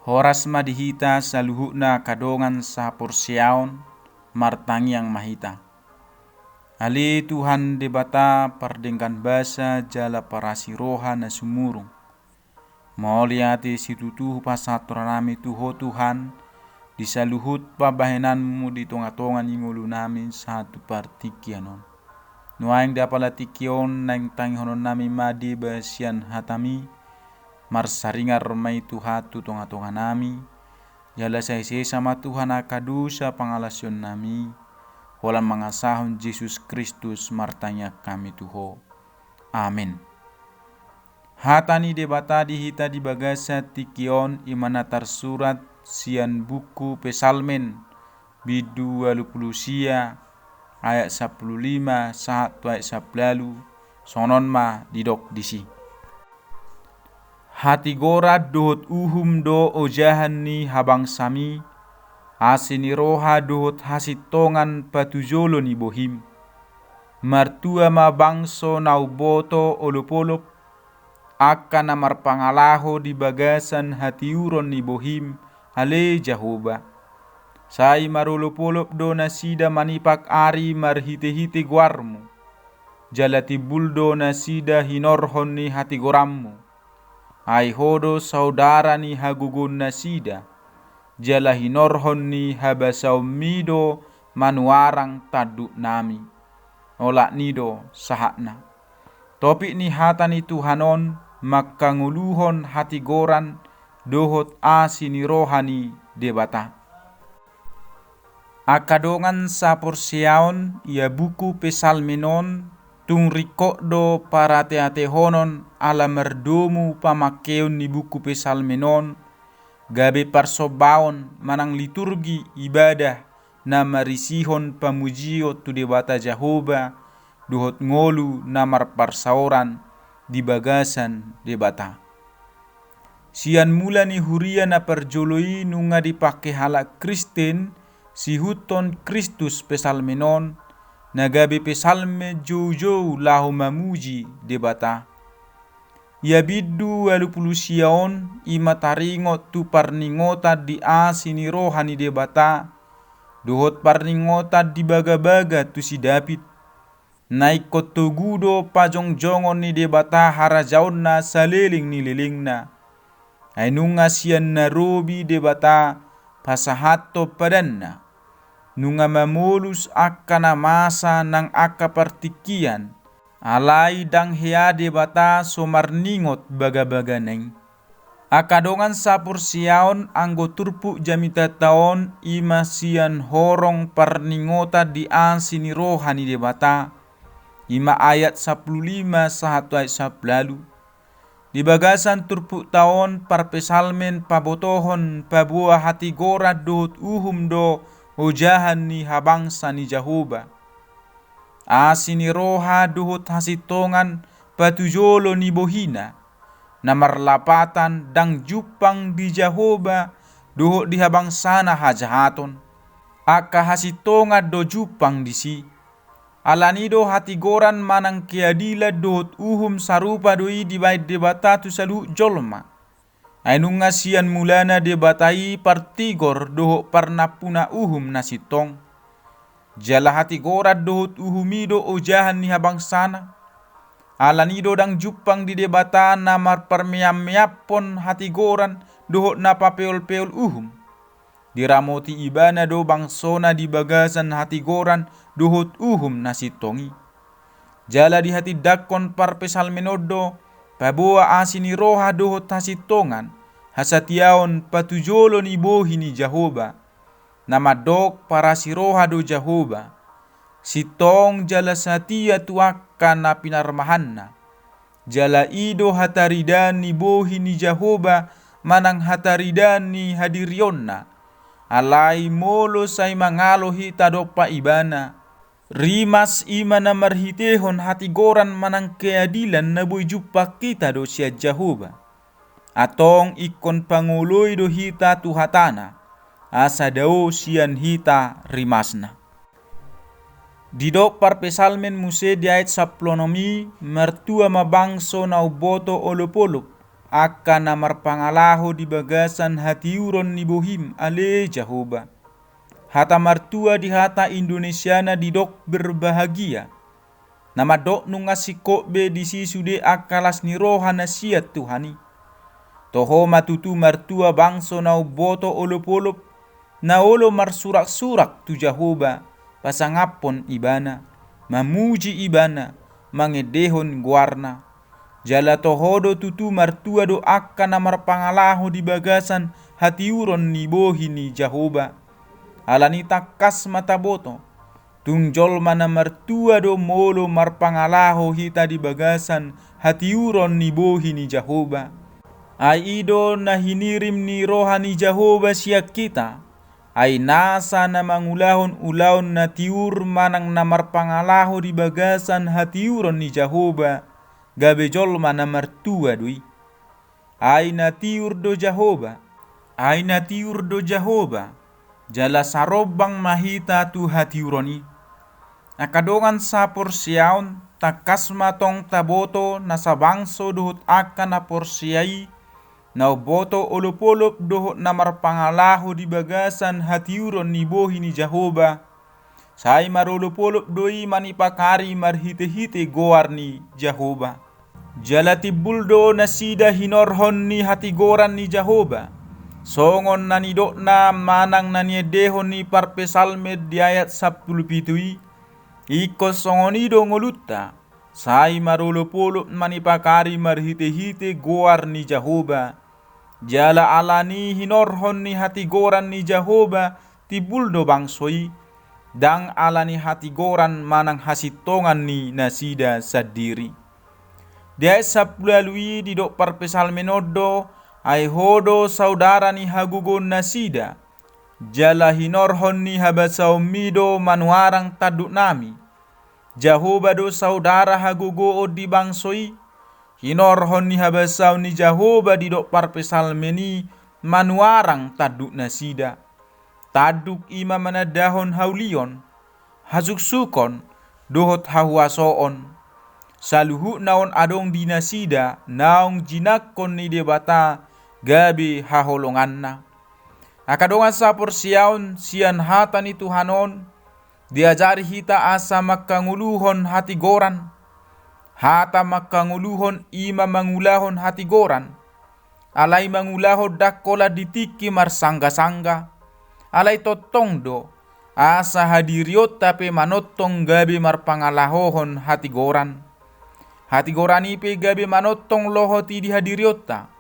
Horas madihita saluhukna kadongan sapursiaon martangiang mahita. Ali Tuhan debata pardengkan basa jala parasi roha na sumurung. Mauliati situtuh pasatoranami tuho Tuhan, disaluhut pabahenanmu di tonga-tongan ingulu namin satu partikianon. Nuaing dapalatikion nang tanghonon nami madi basian hatami, marsaringar may tuhatu tonga-tonga nami, jala saise sama Tuhan akadusa pangalasyon nami, walang mangasahon Jesus Kristus martanya kami tuho. Amin. Hatani debata dihita di bagasa tikion imana tersurat sian buku pesalmen bidu 20 sia ayat 15 satu ayat 10 sonon ma didok disi. Hati gora dohot uhum do ojahan ni habang sami, asini roha dohot hasitongan patujolo ni bohim. Martua ma bangso nauboto olopolop, akan namar pangalaho di bagasan hatiuron ni bohim ale Jahoba. Sai marolopolop do nasida manipak ari marhite-hite guarmu, jalati buldo nasida hinorhon ni hati gorammu. Ai hodo saudara ni hagugun nasida, jala hinorhon ni habasaumido manuarang taduk nami. Olak nido sahakna. Topik ni hatani Tuhanon makanguluhon hati goran dohot asini rohani debata. Akadongan sapursiaon ia buku pesalmenon tung rikokdo para teatehonon ala merdomu pamakeon ni buku pesalmenon gabe parsobaon manang liturgi ibadah na marisihon pamujio tu debata Jahoba dohot ngolu namar parsauran di bagasan debata. Sian mula ni huria na perjoloi nunga dipake halak Kristen si huton Kristus pesalmenon nagabe pesalme jou lahu mamuji debata. Ia bidu 20 siaon ima taringot tu parningota di asini rohani debata dohot parningota di baga-baga tu si David. Naik kotogudo pajong-jongon ni debata harajaon na saleling ni lelingna. Ainunga sian narobi debata pasahato padanna. Nunga mamolus akana masa nang akapartikian. Alai dang hea debata somarningot baga-baga neng. Akadongan sapursiaon anggo turpu jamita taon ima sian horong parningota di asini rohani debata. Ima ayat 15 satu ayat 10. Di bagasan turpu taon parpesalmen pabotohon pabuah hati gora dohot uhum do ojahan ni habangsa ni Jahoba. Asini roha dohot hasitongan patujolo ni bohina. Namarlapatan dang jupang di Jahoba dohot di habangsana hajahaton. Aka hasitonga do jupang disi. Alanido hati goran manang keadila dohot uhum sarupa doi di bait debata tu salu jolma. Ainunga sian mulana debatai partigor dohot parnapuna uhum nasitong. Jala hati gorat dohot uhumido ojahan ni habangsana. Alanido dang jupang di debata namar parmeam-meapon hati goran dohot napapeol-peol uhum. Diramoti ibana do bangsona di bagasan hati goran dohot uhum nasitongi. Jala di hati dakon parpesalmenodo paboa asini roha dohot hasitongan hasatiaon patujolo ni bohi ni Jahoba. Nama dok parasi roha do Jahoba. Sitong jala satia tuakkan na pinarmahanna. Jala ido hataridan ni bohi ni Jahoba manang hataridan ni hadirionna. Alai molo say mangalo hita dopa ibana. Rimas imana marhitehon hati goran manang keadilan na boy jupa kita do siya Jahoba. Atong ikon panguloy do hita tuhatana. Asa dao siyan hita rimasna. Didok parpesalmen muse di ayat saplonomi mertua mabangso na uboto olopolop akan namar pangalaho di bagasan hati uron ni bohim ale Jehovah. Hata martua di hata Indonesiana didok berbahagia. Nama dok nungasih kokbe di sisude akalas ni rohana siat Tuhani. Toho matutu martua bangso nau boto olop-olop na olo marsurak-surak tu Jehovah pasangapon ibana, mamuji ibana, mangedehon guarna. Jala tohodo tutu martua do akan namar pangalaho di bagasan hati uron ni bohi ni Jehovah. Alani takas mata boto, tungjol mana martua do molo marpangalaho hita di bagasan hati uron ni bohi ni Jehovah. Ai ido na hinirim ni rohani Jehovah siak kita. Ai nasa na mangulahon ulaon na tiur manang namar pangalaho di bagasan hati uron ni Jehovah. Gabe jol mana martua dui. Ai na tiur do Jehovah. Ai na tiur do Jehovah. Jala sarobang mahita tu hati uroni. Nakadongan sa porsiaon takas matong taboto na sa bangso dohot akan na porsiai. Na boto olop-olop dohot namar pangalaho di bagasan hati uron ni bohi ni Jehovah. Sai marolop-olop doi manipakari marhite-hite goar ni Jehovah. Jalati buldo na sida hinorhon ni hati goran ni Jehovah. Songon na nidok na manang na niedehon ni parpesalmed di ayat 17. Ikos songonido ngolutta. Sai marolop-olop manipakari marhite-hite goar ni Jehovah. Jala alani hinorhon ni hati goran ni Jehovah tibuldo bangsoi. Dang alani hati goran manang hasitongan ni nasida sadiri. Dia saplalui di dok parpesal menodo ai hodo saudara ni hagugon nasida. Jala hinorhon ni habasau mido manuarang taduk nami. Jehovah do saudara hagugo di bangsoi. Hinorhon ni habasau ni Jehovah di dok parpesal meni manuarang taduk nasida. Taduk ima manadahon haulion, hazuk sukon, dohot hahuasoon. Saluhu naon adong di nasida, naong jinakon ni debata, gabi haholonganna. Akadongan sa porsiaon sian hata ni Tuhanon, diajari hita asa makanguluhon hati goran. Hata makanguluhon ima mangulahon hati goran. Alay mangulahon dakola ditiki marsangga-sangga. Alay totongdo asa hadiriot tape manotong gabi marpangalahohon hati goran. Hati goran ipe gabi manotong lohoti di hadiriota.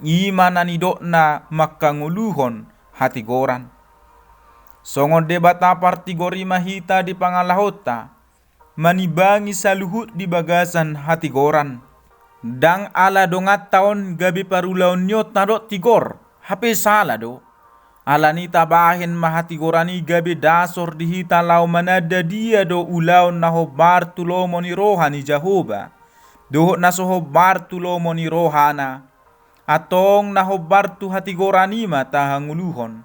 Ima nanidok na makanguluhon hati goran. Songon debata partigori mahita di pangalahota. Manibangi saluhut di bagasan hati goran. Dang ala dongat taon gabi parulaon nyot nadok tigor. Hape salah do. Alani tabahin mahati gorani gabi dasor dihita lau manada dia do ulaon na hobar tulomo ni rohani Jehovah. Dohot na sohobar tulomo ni rohana. Atong na hobar tu hati gorani matahanguluhon.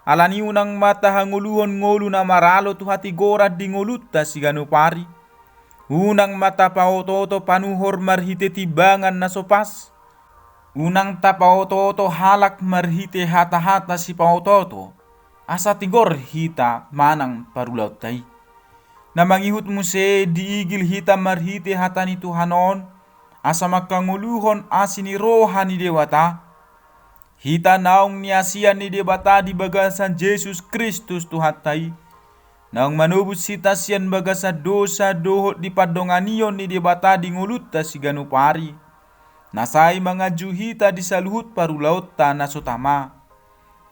Alani unang matahanguluhon ngolu na maralo tu hati gorad di ngolutta si ganupari. Unang mata paototo panuhor marhite tibangan na sopas. Unang tapaototo halak marhite hata-hata si paototo. Asa tigor hita manang parulaut tay. Na mangihut muse diigil hita marhite hata ni Tuhanon. Asa makanguluhon asini rohani dewata. Hita naong niasian ni debata di bagasan Yesus Kristus Tuhatay. Naong manubus hita sian bagasa dosa dohot di padonganion ni debata di ngulutta si ganupari. Nasay mga juhita di saluhut parulaut tanah sotama.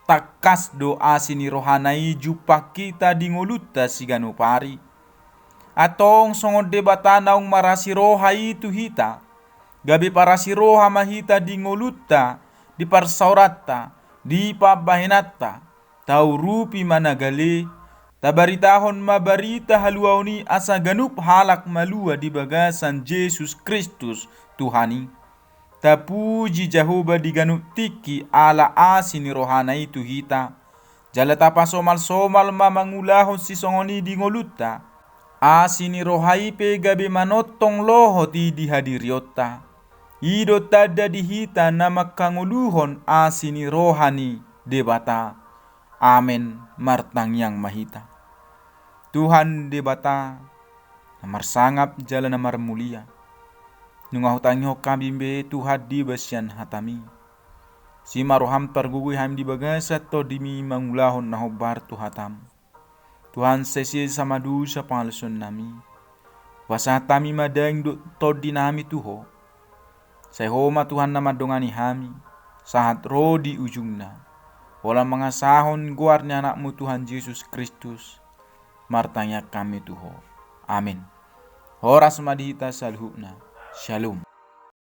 Takas doa sini rohanay jupak kita di ngulutta si ganupari. Atong songod debata naong marasi roha itu hita. Gabi parasi roha mahita di ngulutta. Di parsaurata, di pabahinata, tau rupi managali, tabaritahon mabarita haluauni asa ganup halak malua di bagasan Yesus Kristus Tuhani. Tapuji Jehovah di ganup tiki ala asini rohana itu hita. Jala tapa somal-somal mamangulahon si songoni di ngoluta. Asini rohaipe gabi manotong lohoti di hadiriota. Ido tada dihita nama kanguluhon asini rohani debata. Amen martang yang mahita. Tuhan debata namar sangap jalan namar mulia. Nungah hutangi kami be Tuhan di basian hatami. Si maroham pergugui ham di bagasa to dimi mangulahon nahobar Tuhatam. Tuhan sesi sama dusa pangalason nami. Wasa hatami madaing do to dinami tuho. Sehoma Tuhan nama dongani hami. Sahat roh di ujungna. Wala mangasahon guarnya anakmu Tuhan Yesus Kristus. Martanya kami tuho. Amin. Horas madihita salhukna. Shalom.